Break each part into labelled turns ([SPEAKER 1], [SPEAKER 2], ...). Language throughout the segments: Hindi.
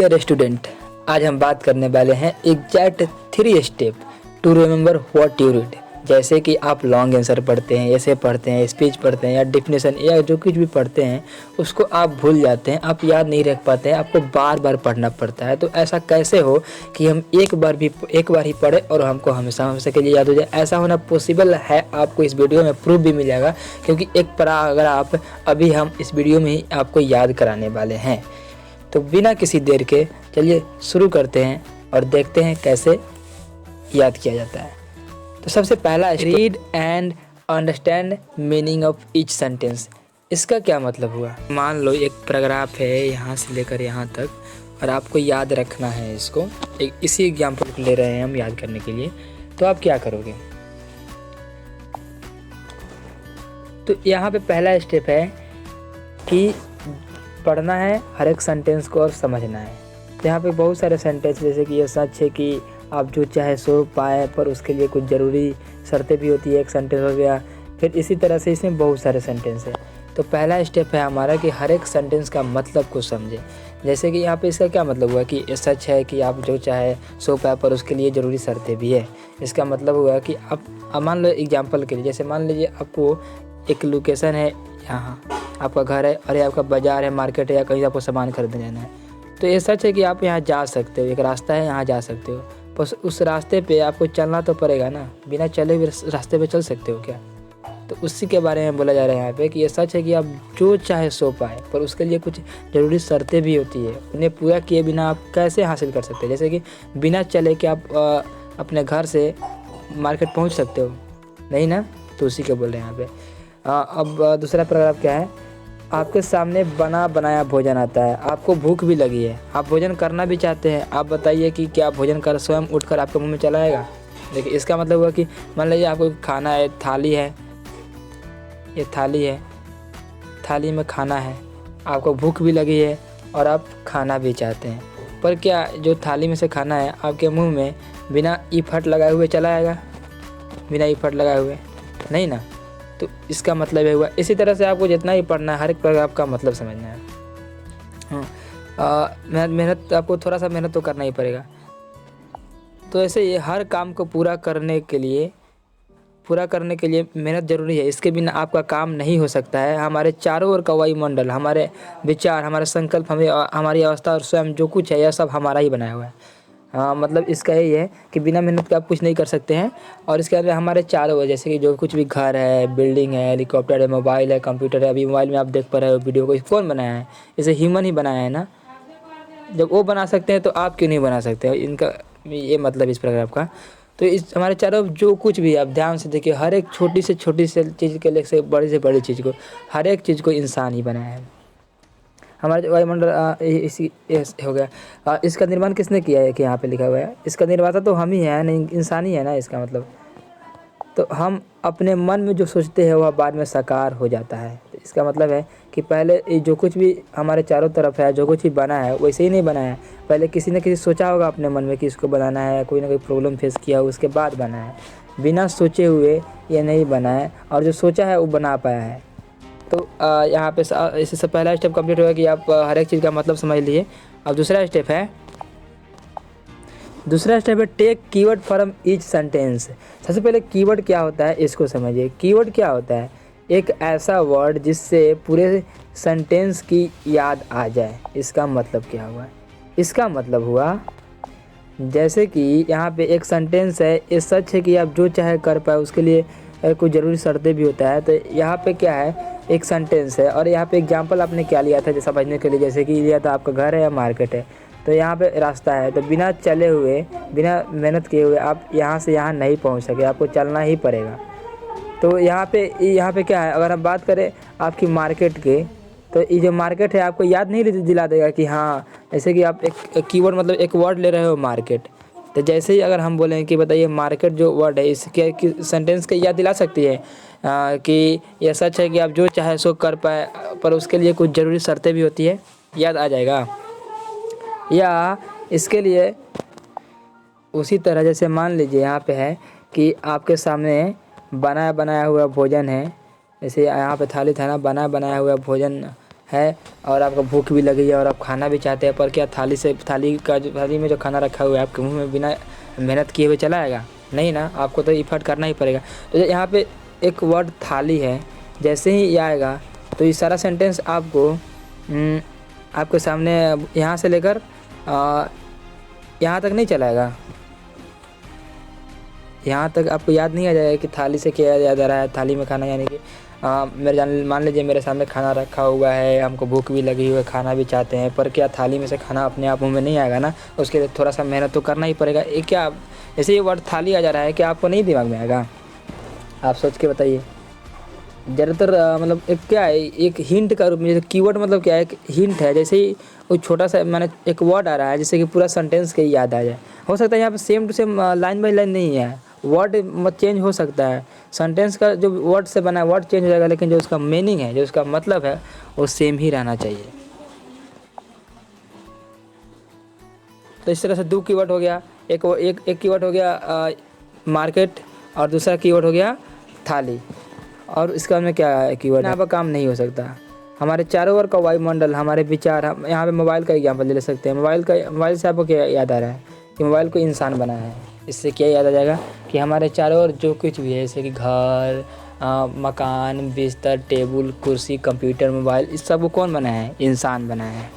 [SPEAKER 1] डियर स्टूडेंट, आज हम बात करने वाले हैं exact 3 step to remember what you read. जैसे कि आप लॉन्ग आंसर पढ़ते हैं, ऐसे पढ़ते हैं, स्पीच पढ़ते हैं या डिफिनेशन या जो कुछ भी पढ़ते हैं उसको आप भूल जाते हैं, आप याद नहीं रख पाते हैं, आपको बार बार पढ़ना पड़ता है। तो ऐसा कैसे हो कि हम एक बार ही पढ़े और हमको हमेशा हमेशा के लिए याद हो जाए। ऐसा होना पॉसिबल है, आपको इस वीडियो में प्रूफ भी मिल जाएगा, क्योंकि एक पैराग्राफ अभी हम इस वीडियो में ही आपको याद कराने वाले हैं। तो बिना किसी देर के चलिए शुरू करते हैं और देखते हैं कैसे याद किया जाता है। तो सबसे पहला, read and understand meaning of each sentence. इसका क्या मतलब हुआ? मान लो एक पैराग्राफ है यहाँ से लेकर यहाँ तक और आपको याद रखना है इसको। इसी एग्जाम्पल को ले रहे हैं हम याद करने के लिए। तो आप क्या करोगे? तो यहाँ पे पहला स्टेप है कि पढ़ना है हर एक सेंटेंस को और समझना है। यहाँ पे बहुत सारे सेंटेंस, जैसे कि ये सच है कि आप जो चाहे सो पाए, पर उसके लिए कुछ ज़रूरी शर्तें भी होती है, एक सेंटेंस हो गया। फिर इसी तरह से इसमें बहुत सारे सेंटेंस है। तो पहला स्टेप है हमारा कि हर एक सेंटेंस का मतलब को समझें। जैसे कि यहाँ पे इसका क्या मतलब हुआ कि ये सच है कि आप जो चाहे सो पाए, पर उसके लिए ज़रूरी शर्तें भी है। इसका मतलब हुआ कि आप मान लो एग्जाम्पल के लिए, जैसे मान लीजिए आपको एक लोकेशन है, यहाँ आपका घर है और ये आपका बाज़ार है, मार्केट है, या कहीं आपको सामान खरीदने जाना है। तो ये सच है कि आप यहाँ जा सकते हो, एक रास्ता है, यहाँ जा सकते हो, बस उस रास्ते पे आपको चलना तो पड़ेगा ना। बिना चले हुए रास्ते पे चल सकते हो क्या? तो उसी के बारे में बोला जा रहा है यहाँ पे कि ये सच है कि आप जो चाहे सो पाए, पर उसके लिए कुछ ज़रूरी शर्तें भी होती है। उन्हें पूरा किए बिना आप कैसे हासिल कर सकते हैं? जैसे कि बिना चले कि आप अपने घर से मार्केट पहुँच सकते हो? नहीं ना। तो उसी के बोल रहे हैं यहाँ पे। अब दूसरा पैराग्राफ क्या है? आपके सामने बना बनाया भोजन आता है, आपको भूख भी लगी है, आप भोजन करना भी चाहते हैं। आप बताइए कि क्या भोजन कर स्वयं उठकर आपके मुंह में चला आएगा? देखिए, इसका मतलब हुआ कि मान लीजिए आपको खाना है, थाली है, ये थाली है, थाली में खाना है, आपको भूख भी लगी है और आप खाना भी चाहते हैं, पर क्या जो थाली में से खाना है आपके मुँह में बिना ईफट लगाए हुए चला आएगा? बिना ईफट लगाए हुए नहीं ना। तो इसका मतलब ये हुआ। इसी तरह से आपको जितना ही पढ़ना है, हर एक पैराग्राफ का मतलब समझना है। मेहनत, आपको थोड़ा सा मेहनत तो करना ही पड़ेगा। तो ऐसे ये हर काम को पूरा करने के लिए मेहनत ज़रूरी है। इसके बिना आपका काम नहीं हो सकता है। हमारे चारों ओर का वायुमंडल, हमारे विचार, हमारे संकल्प, हमारी अवस्था और स्वयं जो कुछ है, यह सब हमारा ही बनाया हुआ है। मतलब इसका यही है कि बिना मेहनत के आप कुछ नहीं कर सकते हैं। और इसके अलावा हमारे चारों ओर, जैसे कि जो कुछ भी घर है, बिल्डिंग है, हेलीकॉप्टर है, मोबाइल है, कंप्यूटर है। अभी मोबाइल में आप देख पा रहे हो वीडियो को, कौन बनाया है? इसे ह्यूमन ही बनाया है ना। जब वो बना सकते हैं तो आप क्यों नहीं बना सकते? इनका ये मतलब इस पैराग्राफ का। तो इस हमारे चारों जो कुछ भी, आप ध्यान से देखिए, हर एक छोटी से चीज़ के लिए से बड़ी चीज़ को, हर एक चीज़ को इंसान ही बनाया है। हमारे वायुमंडल इसी हो गया। इसका निर्माण किसने किया है कि यहाँ पे लिखा हुआ है? इसका निर्माता तो हम ही हैं, नहीं इंसान ही है ना। इसका मतलब तो हम अपने मन में जो सोचते हैं वह बाद में साकार हो जाता है। तो इसका मतलब है कि पहले जो कुछ भी हमारे चारों तरफ है, जो कुछ भी बना है, वैसे ही नहीं बना है। पहले किसी न किसी सोचा होगा अपने मन में कि इसको बनाना है, कोई ना कोई प्रॉब्लम फेस किया हो, उसके बाद बना है। बिना सोचे हुए ये नहीं बना है, और जो सोचा है वो बना पाया है। तो यहाँ पे इससे पहला स्टेप कंप्लीट होगा कि आप हर एक चीज़ का मतलब समझ लिए। अब दूसरा स्टेप है take keyword from each sentence. सबसे पहले कीवर्ड क्या होता है इसको समझिए। कीवर्ड क्या होता है? एक ऐसा वर्ड जिससे पूरे सेंटेंस की याद आ जाए। इसका मतलब क्या हुआ? इसका मतलब हुआ जैसे कि यहाँ पे एक सेंटेंस है, ये सच है कि आप जो चाहे कर पाए, उसके लिए कोई ज़रूरी शर्तें भी होता है। तो यहाँ पे क्या है? एक सेंटेंस है और यहाँ पे एग्जांपल आपने क्या लिया था समझने के लिए? जैसे कि लिया था आपका घर है या मार्केट है, तो यहाँ पे रास्ता है। तो बिना चले हुए, बिना मेहनत किए हुए आप यहाँ से यहाँ नहीं पहुँच सके, आपको चलना ही पड़ेगा। तो यहाँ पे क्या है? अगर हम बात करें आपकी मार्केट के, तो ये जो मार्केट है आपको याद नहीं दिला देगा कि हाँ, जैसे कि आप एक कीवर्ड मतलब एक वर्ड ले रहे हो मार्केट। तो जैसे ही अगर हम बोलें कि बताइए मार्केट जो वर्ड है, इसके सेंटेंस के याद दिला सकती है कि यह सच है कि आप जो चाहे सो कर पाए, पर उसके लिए कुछ ज़रूरी शर्तें भी होती है, याद आ जाएगा। या इसके लिए उसी तरह जैसे मान लीजिए यहाँ पे है कि आपके सामने बनाया हुआ भोजन है। जैसे यहाँ पे थाली था ना, बनाया हुआ भोजन है और आपको भूख भी लगी है और आप खाना भी चाहते हैं, पर क्या थाली में जो खाना रखा हुआ है आपके मुंह में बिना मेहनत किए हुए चला आएगा? नहीं ना, आपको तो इफ़र्ट करना ही पड़ेगा। तो यहाँ पे एक वर्ड थाली है, जैसे ही ये आएगा तो ये सारा सेंटेंस आपको आपके सामने यहाँ से लेकर यहाँ तक नहीं चलाएगा। यहाँ तक आपको याद नहीं आ जाएगा कि थाली से क्या याद आ रहा है। थाली में खाना यानी कि मान लीजिए मेरे सामने खाना रखा हुआ है, हमको भूख भी लगी हुई है, खाना भी चाहते हैं, पर क्या थाली में से खाना अपने आप मुँह में नहीं आएगा ना, उसके लिए थोड़ा सा मेहनत तो करना ही पड़ेगा। ये क्या जैसे ये वर्ड थाली आ जा रहा है, क्या आपको नहीं दिमाग में आएगा? आप सोच के बताइए। ज़्यादातर मतलब एक क्या है, एक हिंट का रूप में, जैसे कीवर्ड मतलब क्या है, एक हिंट है। जैसे ही वो छोटा सा माने एक वर्ड आ रहा है जिससे कि पूरा सेंटेंस के याद आ जाए। हो सकता है यहाँ पे same to same line by line नहीं है, वर्ड चेंज हो सकता है। सेंटेंस का जो वर्ड से बना है वर्ड चेंज हो जाएगा, लेकिन जो उसका मीनिंग है, जो उसका मतलब है, वो सेम ही रहना चाहिए। तो इस तरह से 2 कीवर्ड हो गया। एक कीवर्ड हो गया मार्केट और दूसरा कीवर्ड हो गया थाली। और इसका में क्या है कीवर्ड, यहाँ पर काम नहीं हो सकता। हमारे चारों ओर का वायुमंडल, हमारे विचार, हम यहाँ पे मोबाइल का एग्जाम्पल ले सकते हैं। मोबाइल से आपको क्या याद आ रहा है कि मोबाइल को इंसान बनाया है। इससे क्या याद आ जाएगा कि हमारे चारों ओर जो कुछ भी है, जैसे कि घर, मकान, बिस्तर, टेबल, कुर्सी, कंप्यूटर, मोबाइल, इस सब को कौन बनाया है? इंसान बनाया है।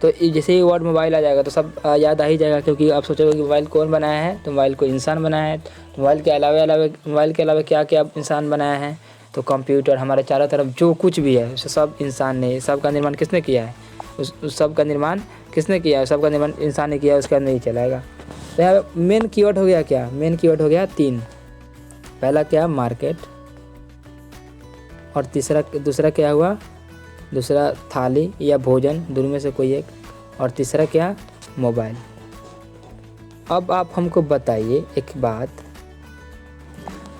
[SPEAKER 1] तो जैसे ही वर्ड मोबाइल आ जाएगा तो सब याद आ ही जाएगा, क्योंकि आप सोचोगे कि मोबाइल कौन बनाया है, तो मोबाइल को इंसान बनाया है। तो मोबाइल के अलावा क्या क्या इंसान बनाया है? तो कंप्यूटर, हमारे चारों तरफ जो कुछ भी है उसे सब इंसान ने, सबका निर्माण किसने किया है? उस सब का निर्माण किसने किया है? सबका निर्माण इंसान ने किया है, उसका नहीं चलाएगा। तो यहाँ मेन कीवर्ड हो गया क्या? मेन कीवर्ड हो गया 3। पहला क्या? मार्केट, और दूसरा क्या हुआ? दूसरा थाली या भोजन, दोनों में से कोई एक, और तीसरा क्या? मोबाइल। अब आप हमको बताइए एक बात,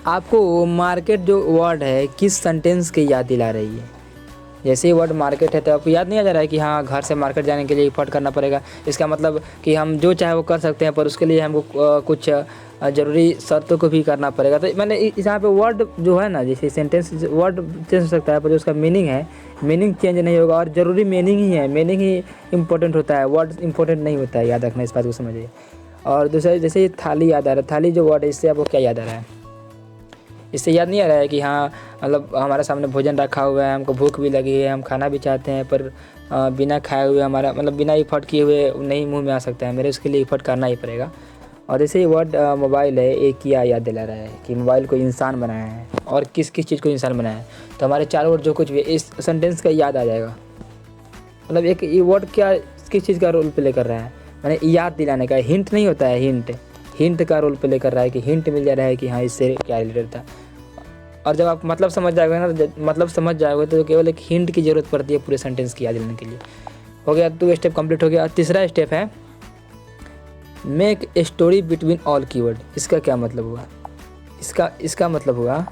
[SPEAKER 1] आपको मार्केट जो वर्ड है किस सेंटेंस की याद दिला रही है? जैसे ही वर्ड मार्केट है तो आपको याद नहीं आ जा रहा है कि हाँ, घर से मार्केट जाने के लिए एफर्ट करना पड़ेगा। इसका मतलब कि हम जो चाहे वो कर सकते हैं, पर उसके लिए हमको कुछ ज़रूरी शर्तों को भी करना पड़ेगा। तो मैंने यहाँ पे वर्ड जो है ना, जैसे सेंटेंस वर्ड चेंज हो सकता है, पर जो उसका मीनिंग है, मीनिंग चेंज नहीं होगा। और ज़रूरी मीनिंग ही है, मीनिंग ही इम्पोर्टेंट होता है, वर्ड इम्पोर्टेंट नहीं होता है। याद रखना, इस बात को समझिए। और दूसरा जैसे ये थाली याद आ रहा है, थाली जो वर्ड है, इससे आपको क्या याद आ रहा है? इससे याद नहीं आ रहा है कि हाँ, मतलब हमारे सामने भोजन रखा हुआ है, हमको भूख भी लगी है, हम खाना भी चाहते हैं, पर बिना खाए हुए हमारा मतलब बिना एफर्ट किए हुए नहीं मुंह में आ सकता है मेरे, उसके लिए एफर्ट करना ही पड़ेगा। और जैसे ये वर्ड मोबाइल है, एक क्या याद दिला रहा है कि मोबाइल को इंसान बनाया है। और किस किस चीज़ को इंसान बनाया है? तो हमारे चारों ओर जो कुछ भी है, इस सेंटेंस का याद आ जाएगा। मतलब एक ये वर्ड क्या किस चीज़ का रोल प्ले कर रहा है? मैंने याद दिलाने का, हिंट नहीं होता है, हिंट का रोल प्ले कर रहा है कि हिंट मिल जा रहा है कि हाँ, इससे क्या रिलेटेड था। और जब आप मतलब समझ जाओगे ना, मतलब समझ जाओगे तो केवल एक हिंट की ज़रूरत पड़ती है पूरे सेंटेंस की याद दिलाने के लिए। हो गया, 2 स्टेप कंप्लीट हो गया। तीसरा स्टेप है make a story between all keyword. इसका क्या मतलब हुआ? इसका मतलब हुआ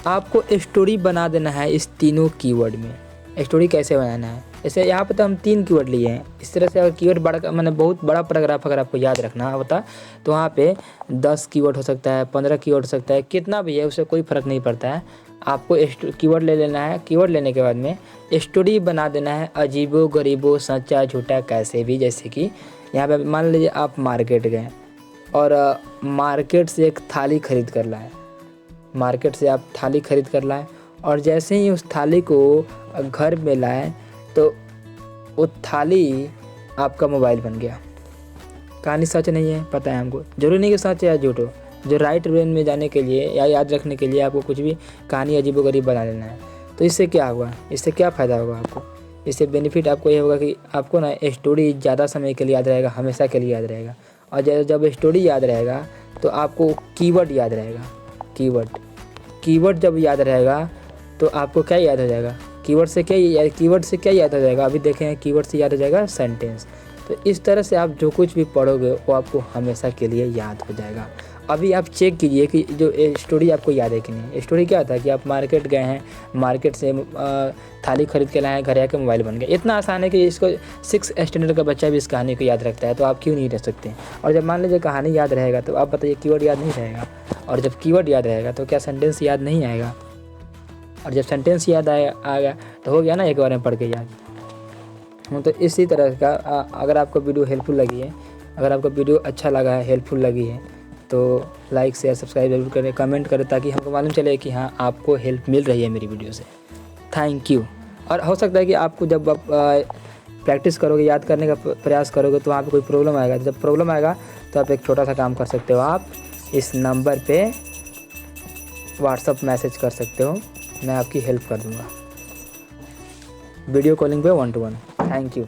[SPEAKER 1] आपको स्टोरी बना देना है इस तीनों कीवर्ड में। स्टोरी कैसे बनाना है? जैसे यहाँ पे तो हम 3 कीवर्ड लिए हैं। इस तरह से अगर कीवर्ड बड़ा मैंने बहुत बड़ा पैराग्राफ अगर आपको याद रखना होता तो वहाँ पे 10 कीवर्ड हो सकता है, 15 कीवर्ड हो सकता है, कितना भी है उससे कोई फ़र्क नहीं पड़ता है। आपको कीवर्ड ले लेना है, कीवर्ड लेने के बाद में स्टोरी बना देना है, अजीबो गरीबो, सच्चा झूठा, कैसे भी। जैसे कि यहाँ पे मान लीजिए आप मार्केट गए और मार्केट से एक थाली खरीद कर लाए, मार्केट से आप थाली खरीद कर लाए, और जैसे ही उस थाली को घर में लाए तो वो थाली आपका मोबाइल बन गया। कहानी सच नहीं है, पता है हमको, जरूरी नहीं कि सच है या झूठ हो। जो राइट ब्रेन में जाने के लिए या याद रखने के लिए आपको कुछ भी कहानी अजीबोगरीब बना लेना है। तो इससे क्या होगा, इससे क्या फ़ायदा होगा आपको? इससे बेनिफिट आपको ये होगा कि आपको ना स्टोरी ज़्यादा समय के लिए याद रहेगा, हमेशा के लिए याद रहेगा। और जब स्टोरी याद रहेगा तो आपको कीवर्ड याद रहेगा। कीवर्ड जब याद रहेगा तो आपको क्या याद हो जाएगा? कीवर्ड से क्या याद हो जाएगा? अभी देखें, कीवर्ड से याद हो जाएगा सेंटेंस। तो इस तरह से आप जो कुछ भी पढ़ोगे वो आपको हमेशा के लिए याद हो जाएगा। अभी आप चेक कीजिए कि जो स्टोरी आपको याद है कि नहीं। स्टोरी क्या था कि आप मार्केट गए हैं, मार्केट से थाली खरीद के लाए हैं, घर आके मोबाइल बन गया। इतना आसान है कि इसको 6 स्टैंडर्ड का बच्चा भी इस कहानी को याद रखता है, तो आप क्यों नहीं रख सकते? और जब मान लीजिए कहानी याद रहेगा तो आप बताइए कीवर्ड याद नहीं रहेगा। और जब कीवर्ड याद रहेगा तो क्या सेंटेंस याद नहीं आएगा? और जब सेंटेंस याद आएगा तो हो गया ना एक बार में पढ़ के याद। हूँ। तो इसी तरह का अगर आपको वीडियो हेल्पफुल लगी है, अगर आपको वीडियो अच्छा लगा है, हेल्पफुल लगी है, तो लाइक शेयर सब्सक्राइब जरूर करें, कमेंट करें, ताकि हमको मालूम चले कि हाँ आपको हेल्प मिल रही है मेरी वीडियो से। Thank you. और हो सकता है कि आपको जब आप प्रैक्टिस करोगे, याद करने का प्रयास करोगे, तो वहाँ पे कोई प्रॉब्लम आएगा। जब प्रॉब्लम आएगा तो आप एक छोटा सा काम कर सकते हो, आप इस नंबर पे व्हाट्सअप मैसेज कर सकते हो, मैं आपकी हेल्प कर दूँगा वीडियो कॉलिंग पे 1-to-1। Thank you.